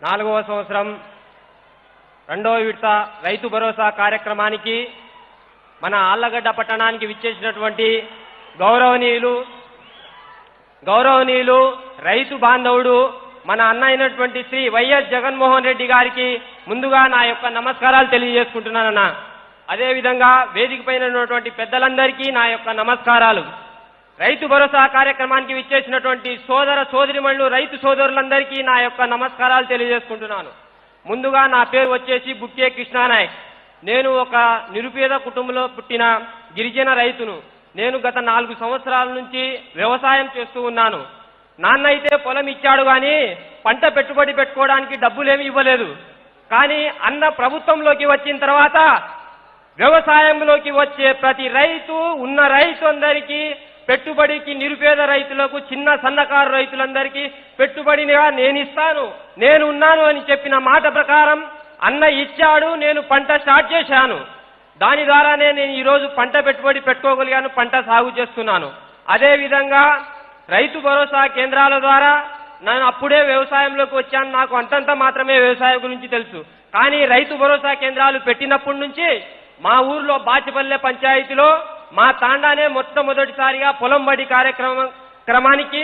4వ సంవత్సరం రెండవ విడత రైతు భరోసా కార్యక్రమానికి మన ఆళ్లగడ్డ పట్టణానికి విచ్చేసినటువంటి గౌరవనీయులు రైతు బాంధవుడు మన అన్న అయినటువంటి శ్రీ వైఎస్ జగన్మోహన్ రెడ్డి గారికి ముందుగా నా యొక్క నమస్కారాలు తెలియజేసుకుంటున్నానన్న. అదేవిధంగా వేదిక పైన ఉన్నటువంటి పెద్దలందరికీ నా యొక్క నమస్కారాలు. రైతు భరోసా కార్యక్రమానికి విచ్చేసినటువంటి సోదర సోదరిమణులు రైతు సోదరులందరికీ నా యొక్క నమస్కారాలు తెలియజేసుకుంటున్నాను. ముందుగా నా పేరు వచ్చేసి బుక్కే కృష్ణానాయక్. నేను ఒక నిరుపేద కుటుంబంలో పుట్టిన గిరిజన రైతును. నేను గత 4 సంవత్సరాల నుంచి వ్యవసాయం చేస్తూ ఉన్నాను. నాన్న అయితే పొలం ఇచ్చాడు కానీ పంట పెట్టుబడి పెట్టుకోవడానికి డబ్బులేమీ ఇవ్వలేదు. కానీ అన్న ప్రభుత్వంలోకి వచ్చిన తర్వాత వ్యవసాయంలోకి వచ్చే ప్రతి రైతు ఉన్న రైతు అందరికీ పెట్టుబడికి, నిరుపేద రైతులకు, చిన్న సన్నకారు రైతులందరికీ పెట్టుబడిగా నేను ఇస్తాను, నేను ఉన్నాను అని చెప్పిన మాట ప్రకారం అన్న ఇచ్చాడు. నేను పంట స్టార్ట్ చేశాను. దాని ద్వారానే నేను ఈరోజు పంట పెట్టుబడి పెట్టుకోగలిగాను, పంట సాగు చేస్తున్నాను. అదేవిధంగా రైతు భరోసా కేంద్రాల ద్వారా నేను అప్పుడే వ్యవసాయంలోకి వచ్చాను. నాకు అంతంత మాత్రమే వ్యవసాయం గురించి తెలుసు. కానీ రైతు భరోసా కేంద్రాలు పెట్టినప్పటి నుంచి మా ఊర్లో బాచిపల్లె పంచాయతీలో మా తాండానే మొట్టమొదటిసారిగా పొలం బడి కార్యక్రమానికి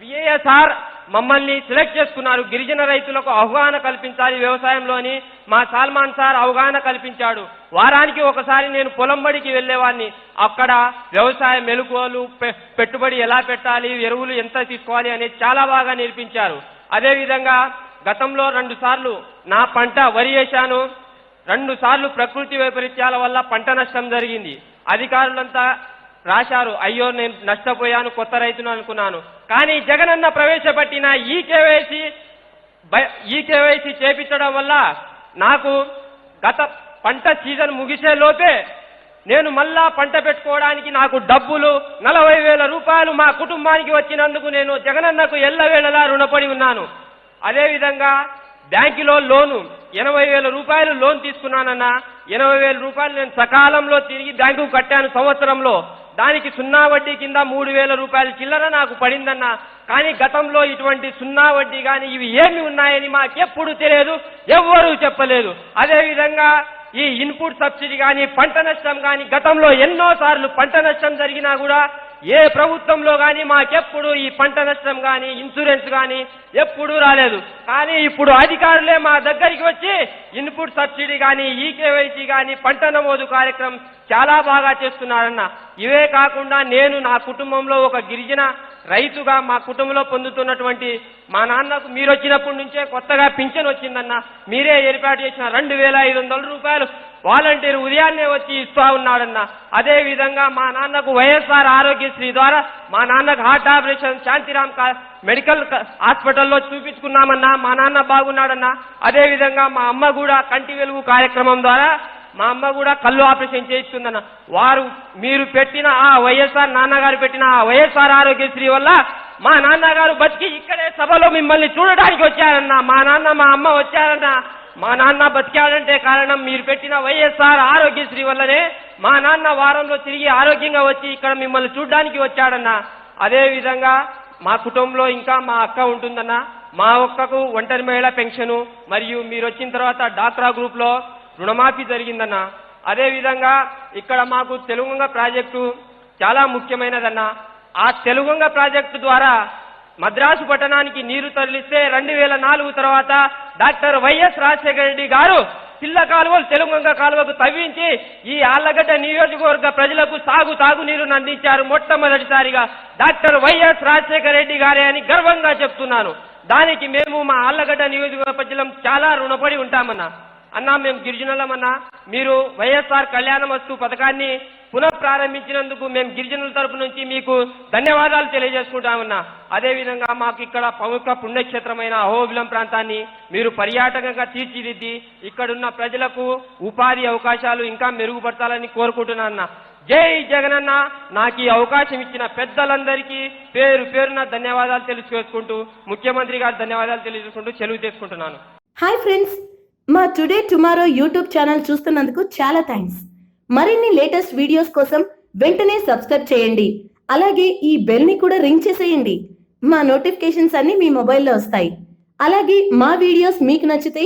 విఏఎస్ఆర్ మమ్మల్ని సెలెక్ట్ చేసుకున్నారు. గిరిజన రైతులకు అవగాహన కల్పించాలి వ్యవసాయంలోని మా సల్మాన్ సార్ అవగాహన కల్పించాడు. వారానికి ఒకసారి నేను పొలం బడికి వెళ్లేవాడిని. అక్కడ వ్యవసాయ మెలకువలు, పెట్టుబడి ఎలా పెట్టాలి, ఎరువులు ఎంత తీసుకోవాలి అనేది చాలా బాగా నేర్పించారు. అదేవిధంగా గతంలో 2 సార్లు నా పంట వరి వేశాను. 2 సార్లు ప్రకృతి వైపరీత్యాల వల్ల పంట నష్టం జరిగింది. అధికారులంతా రాశారు, అయ్యో నేను నష్టపోయాను, కొత్త రైతును అనుకున్నాను. కానీ జగనన్న ప్రవేశపెట్టిన ఈకేవైసీ చేపించడం వల్ల నాకు గత పంట సీజన్ ముగిసే లోపే నేను మళ్ళా పంట పెట్టుకోవడానికి నాకు డబ్బులు 40,000 రూపాయలు మా కుటుంబానికి వచ్చినందుకు నేను జగనన్నకు ఎల్లవేళలా రుణపడి ఉన్నాను. అదేవిధంగా బ్యాంకులో లోను 80,000 రూపాయలు లోన్ తీసుకున్నానన్నా. 80,000 రూపాయలు నేను సకాలంలో తిరిగి బ్యాంకుకు కట్టాను సంవత్సరంలో. దానికి 0 వడ్డీ కింద 3,000 రూపాయలు చిల్లర నాకు పడిందన్నా. కానీ గతంలో ఇటువంటి 0 వడ్డీ కానీ ఇవి ఏమి ఉన్నాయని మాకెప్పుడు తెలియదు, ఎవ్వరూ చెప్పలేదు. అదేవిధంగా ఈ ఇన్పుట్ సబ్సిడీ కానీ, పంట నష్టం కానీ గతంలో ఎన్నోసార్లు పంట నష్టం జరిగినా కూడా ఏ ప్రభుత్వంలో కానీ మాకెప్పుడు ఈ పంట నష్టం కానీ, ఇన్సూరెన్స్ కానీ ఎప్పుడూ రాలేదు. కానీ ఇప్పుడు అధికారులే మా దగ్గరికి వచ్చి ఇన్పుట్ సబ్సిడీ కానీ, ఈకేవైసీ కానీ, పంట నమోదు కార్యక్రమం చాలా బాగా చేస్తున్నారన్న. ఇవే కాకుండా నేను నా కుటుంబంలో ఒక గిరిజన రైతుగా మా కుటుంబంలో పొందుతున్నటువంటి మా నాన్నకు మీరు వచ్చినప్పటి నుంచే కొత్తగా పింఛన్ వచ్చిందన్న. మీరే ఏర్పాటు చేసిన 2,500 రూపాయలు వాలంటీర్ ఉదయాన్నే వచ్చి ఇస్తా ఉన్నాడన్న. అదేవిధంగా మా నాన్నకు వైఎస్ఆర్ ఆరోగ్యశ్రీ ద్వారా మా నాన్నకు హార్ట్ ఆపరేషన్ శాంతిరామ్ మెడికల్ హాస్పిటల్లో చూపించుకున్నామన్నా. మా నాన్న బాగున్నాడన్నా. అదేవిధంగా మా అమ్మ కూడా కంటి వెలుగు కార్యక్రమం ద్వారా మా అమ్మ కూడా కళ్ళు ఆపరేషన్ చేయిస్తుందన్న. మీరు పెట్టిన ఆ వైఎస్ఆర్ నాన్నగారు పెట్టిన ఆ వైఎస్ఆర్ ఆరోగ్యశ్రీ వల్ల మా నాన్నగారు బతికి ఇక్కడే సభలో మిమ్మల్ని చూడడానికి వచ్చారన్న. మా నాన్న మా అమ్మ వచ్చారన్న. మా నాన్న బతికాడంటే కారణం మీరు పెట్టిన వైఎస్ఆర్ ఆరోగ్యశ్రీ వల్లనే. మా నాన్న వారంలో తిరిగి ఆరోగ్యంగా వచ్చి ఇక్కడ మిమ్మల్ని చూడడానికి వచ్చాడన్న. అదేవిధంగా మా కుటుంబంలో ఇంకా మా అక్క ఉంటుందన్న. మా అక్కకు ఒంటరి మహిళ పెన్షను మరియు మీరు వచ్చిన తర్వాత డాక్రా గ్రూప్లో రుణమాఫీ జరిగిందన్న. అదేవిధంగా ఇక్కడ మాకు తెలుగుగంగ ప్రాజెక్టు చాలా ముఖ్యమైనదన్న. ఆ తెలుగుగంగ ప్రాజెక్టు ద్వారా మద్రాసు పట్టణానికి నీరు తరలిస్తే 2004 తర్వాత డాక్టర్ వైఎస్ రాజశేఖర రెడ్డి గారు పిల్ల కాలువలు తెలుగుగంగ కాలువకు తవ్వించి ఈ ఆళ్లగడ్డ నియోజకవర్గ ప్రజలకు తాగునీరును అందించారు. మొట్టమొదటిసారిగా డాక్టర్ వైఎస్ రాజశేఖర రెడ్డి గారే అని గర్వంగా చెప్తున్నాను. దానికి మేము మా ఆళ్లగడ్డ నియోజకవర్గ ప్రజలం చాలా రుణపడి ఉంటామన్నా. అన్నా మేము గిరిజనులమన్నా. మీరు వైఎస్ఆర్ కళ్యాణమస్తు పథకాన్ని పునఃప్రారంభించినందుకు మేము గిరిజనుల తరపు నుంచి మీకు ధన్యవాదాలు తెలియజేసుకుంటామన్నా. అదేవిధంగా మాకు ఇక్కడ ప్రముఖ పుణ్యక్షేత్రమైన అహోబిలం ప్రాంతాన్ని మీరు పర్యాటకంగా తీర్చిదిద్ది ఇక్కడున్న ప్రజలకు ఉపాధి అవకాశాలు ఇంకా మెరుగుపరచాలని కోరుకుంటున్నానన్నా. జై జగనన్న. నాకు ఈ అవకాశం ఇచ్చిన పెద్దలందరికీ పేరున ధన్యవాదాలు తెలియజేసుకుంటూ, ముఖ్యమంత్రి గారు ధన్యవాదాలు తెలియజేసుకుంటూ సెలవు తీసుకుంటున్నాను. హాయ్ ఫ్రెండ్స్, మా టుడే టుమారో యూట్యూబ్ ఛానల్ చూస్తున్నందుకు చాలా థ్యాంక్స్. మరిన్ని లేటెస్ట్ వీడియోస్ కోసం వెంటనే సబ్స్క్రైబ్ చేయండి. అలాగే ఈ బెల్ ని కూడా రింగ్ చేసేయండి. మా నోటిఫికేషన్స్ అన్ని మీ మొబైల్లో వస్తాయి. అలాగే మా వీడియోస్ మీకు నచ్చితే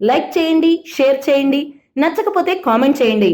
లైక్ చేయండి, షేర్ చేయండి, నచ్చకపోతే కామెంట్ చేయండి.